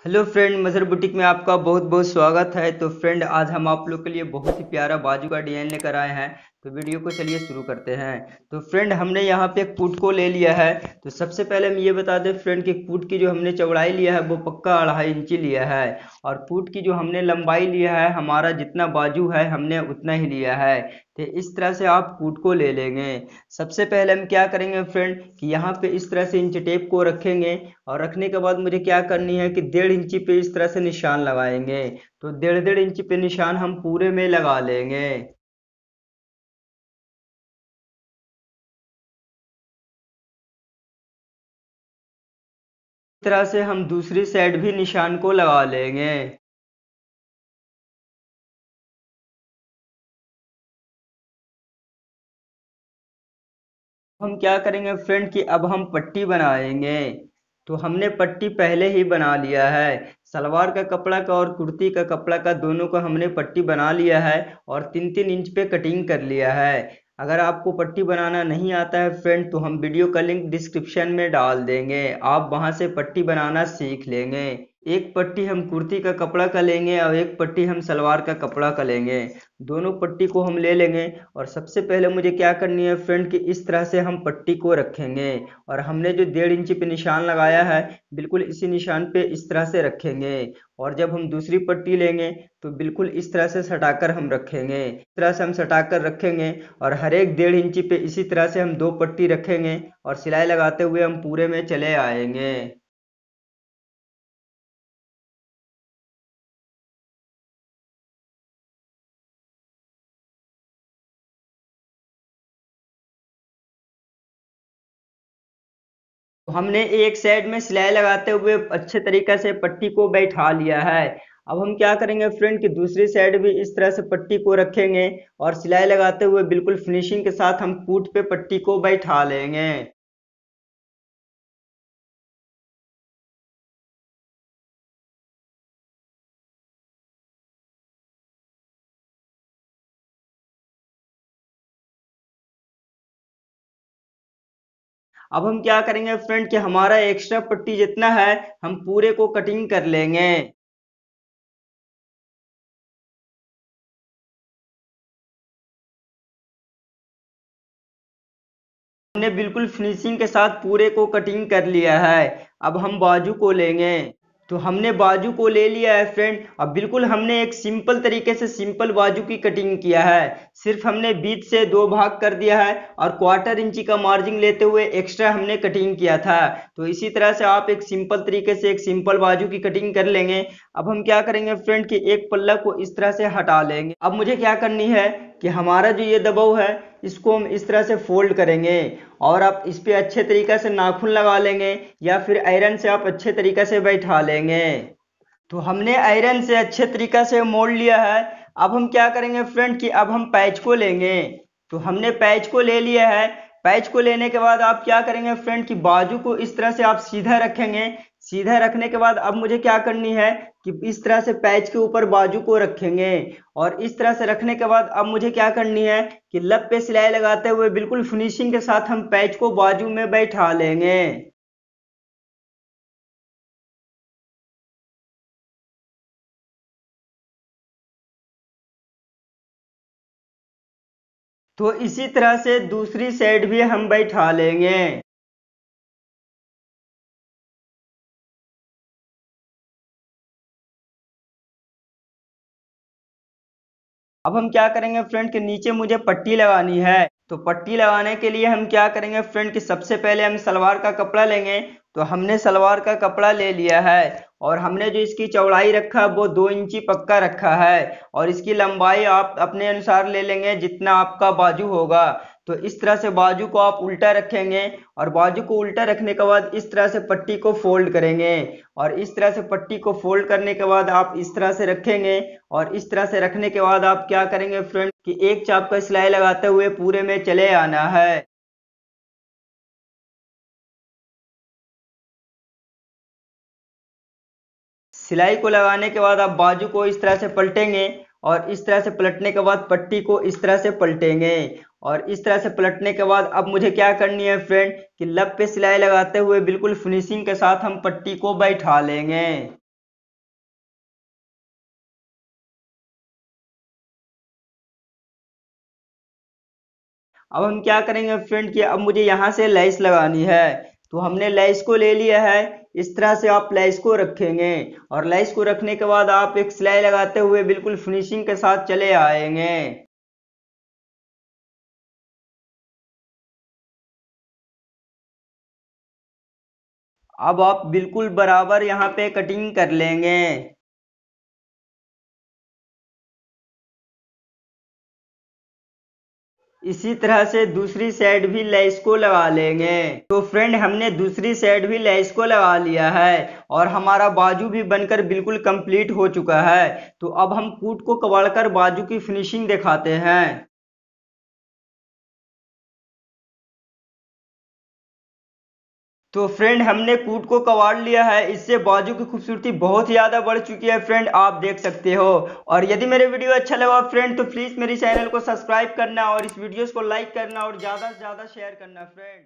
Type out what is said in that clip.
Hello friend, मजहर boutique में आपका बहुत बहुत स्वागत है। तो फ्रेंड, आज हम आप लोग के लिए बहुत ही प्यारा बाजू का डिजाइन लेकर आए हैं। तो वीडियो को चलिए शुरू करते हैं। तो फ्रेंड, हमने यहाँ पे कूट को ले लिया है। तो सबसे पहले हम ये बता दें फ्रेंड कि कूट की जो हमने चौड़ाई लिया है वो पक्का 2.5 इंची लिया है। और कूट की जो हमने लंबाई लिया है, हमारा जितना बाजू है हमने उतना ही लिया है। तो इस तरह से आप कूट को ले लेंगे। सबसे पहले हम क्या करेंगे फ्रेंड कि यहाँ पे इस तरह से इंच टेप को रखेंगे। और रखने के बाद मुझे क्या करनी है कि 1.5 इंची पे इस तरह से निशान लगाएंगे। तो 1.5 इंची पे निशान हम पूरे में लगा लेंगे। इस तरह से हम दूसरी साइड भी निशान को लगा लेंगे। हम क्या करेंगे फ्रेंड कि अब हम पट्टी बनाएंगे। तो हमने पट्टी पहले ही बना लिया है। सलवार का कपड़ा का और कुर्ती का कपड़ा का दोनों का हमने पट्टी बना लिया है। और 3-3 इंच पे कटिंग कर लिया है। अगर आपको पट्टी बनाना नहीं आता है फ्रेंड, तो हम वीडियो का लिंक डिस्क्रिप्शन में डाल देंगे, आप वहां से पट्टी बनाना सीख लेंगे। एक पट्टी हम कुर्ती का कपड़ा का लेंगे और एक पट्टी हम सलवार का कपड़ा का लेंगे। दोनों पट्टी को हम ले लेंगे। और सबसे पहले मुझे क्या करनी है फ्रेंड कि इस तरह से हम पट्टी को रखेंगे। और हमने जो 1.5 इंची पे निशान लगाया है, बिल्कुल इसी निशान पे इस तरह से रखेंगे। और जब हम दूसरी पट्टी लेंगे तो बिल्कुल इस तरह से सटाकर हम रखेंगे। इस तरह से हम सटाकर रखेंगे। और हर एक 1.5 इंची पे इसी तरह से हम दो पट्टी रखेंगे। और सिलाई लगाते हुए हम पूरे में चले आएंगे। हमने एक साइड में सिलाई लगाते हुए अच्छे तरीके से पट्टी को बैठा लिया है। अब हम क्या करेंगे फ्रेंड कि दूसरी साइड भी इस तरह से पट्टी को रखेंगे। और सिलाई लगाते हुए बिल्कुल फिनिशिंग के साथ हम कूट पे पट्टी को बैठा लेंगे। अब हम क्या करेंगे फ्रेंड कि हमारा एक्स्ट्रा पट्टी जितना है, हम पूरे को कटिंग कर लेंगे। हमने बिल्कुल फिनिशिंग के साथ पूरे को कटिंग कर लिया है। अब हम बाजू को लेंगे। तो हमने बाजू को ले लिया है फ्रेंड। अब बिल्कुल हमने एक सिंपल तरीके से सिंपल बाजू की कटिंग किया है। सिर्फ हमने बीच से दो भाग कर दिया है और 1/4 इंची का मार्जिन लेते हुए एक्स्ट्रा हमने कटिंग किया था। तो इसी तरह से आप एक सिंपल तरीके से एक सिंपल बाजू की कटिंग कर लेंगे। अब हम क्या करेंगे फ्रेंड कि एक पल्ला को इस तरह से हटा लेंगे। अब मुझे क्या करनी है कि हमारा जो ये दबाव है, इसको हम इस तरह से फोल्ड करेंगे। और आप इस पे अच्छे तरीके से नाखून लगा लेंगे। या फिर आयरन से आप अच्छे तरीके से बैठा लेंगे। तो हमने आयरन से अच्छे तरीके से मोड़ लिया है। अब हम क्या करेंगे फ्रेंड कि अब हम पैच को लेंगे। तो हमने पैच को ले लिया है। पैच को लेने के बाद आप क्या करेंगे फ्रेंड कि बाजू को इस तरह से आप सीधा रखेंगे। सीधा रखने के बाद अब मुझे क्या करनी है कि इस तरह से पैच के ऊपर बाजू को रखेंगे। और इस तरह से रखने के बाद अब मुझे क्या करनी है कि लब पे सिलाई लगाते हुए बिल्कुल फिनिशिंग के साथ हम पैच को बाजू में बैठा लेंगे। तो इसी तरह से दूसरी साइड भी हम बैठा लेंगे। अब हम क्या करेंगे फ्रेंड कि नीचे मुझे पट्टी लगानी है। तो पट्टी लगाने के लिए हम क्या करेंगे फ्रेंड कि सबसे पहले हम सलवार का कपड़ा लेंगे। तो हमने सलवार का कपड़ा ले लिया है। और हमने जो इसकी चौड़ाई रखा वो 2 इंची पक्का रखा है। और इसकी लंबाई आप अपने अनुसार ले लेंगे जितना आपका बाजू होगा। तो इस तरह से बाजू को आप उल्टा रखेंगे। और बाजू को उल्टा रखने के बाद इस तरह से पट्टी को फोल्ड करेंगे। और इस तरह से पट्टी को फोल्ड करने के बाद आप इस तरह से रखेंगे। और इस तरह से रखने के बाद आप क्या करेंगे फ्रेंड कि एक चाप का सिलाई लगाते हुए पूरे में चले आना है। सिलाई को लगाने के बाद आप बाजू को इस तरह से पलटेंगे। और इस तरह से पलटने के बाद पट्टी को इस तरह से पलटेंगे। और इस तरह से पलटने के बाद अब मुझे क्या करनी है फ्रेंड कि लब पे सिलाई लगाते हुए बिल्कुल फिनिशिंग के साथ हम पट्टी को बैठा लेंगे। अब हम क्या करेंगे फ्रेंड कि अब मुझे यहाँ से लेस लगानी है। तो हमने लेस को ले लिया है। इस तरह से आप लेस को रखेंगे और लेस को रखने के बाद आप एक सिलाई लगाते हुए बिल्कुल फिनिशिंग के साथ चले आएंगे। अब आप बिल्कुल बराबर यहाँ पे कटिंग कर लेंगे। इसी तरह से दूसरी साइड भी लेस को लगा लेंगे। तो फ्रेंड हमने दूसरी साइड भी लेस को लगा लिया है और हमारा बाजू भी बनकर बिल्कुल कंप्लीट हो चुका है। तो अब हम कूट को कबाड़कर बाजू की फिनिशिंग दिखाते हैं। तो फ्रेंड हमने कूट को कबाड़ लिया है। इससे बाजू की खूबसूरती बहुत ही ज्यादा बढ़ चुकी है फ्रेंड, आप देख सकते हो। और यदि मेरे वीडियो अच्छा लगा फ्रेंड तो प्लीज मेरे चैनल को सब्सक्राइब करना और इस वीडियोस को लाइक करना और ज्यादा से ज्यादा शेयर करना फ्रेंड।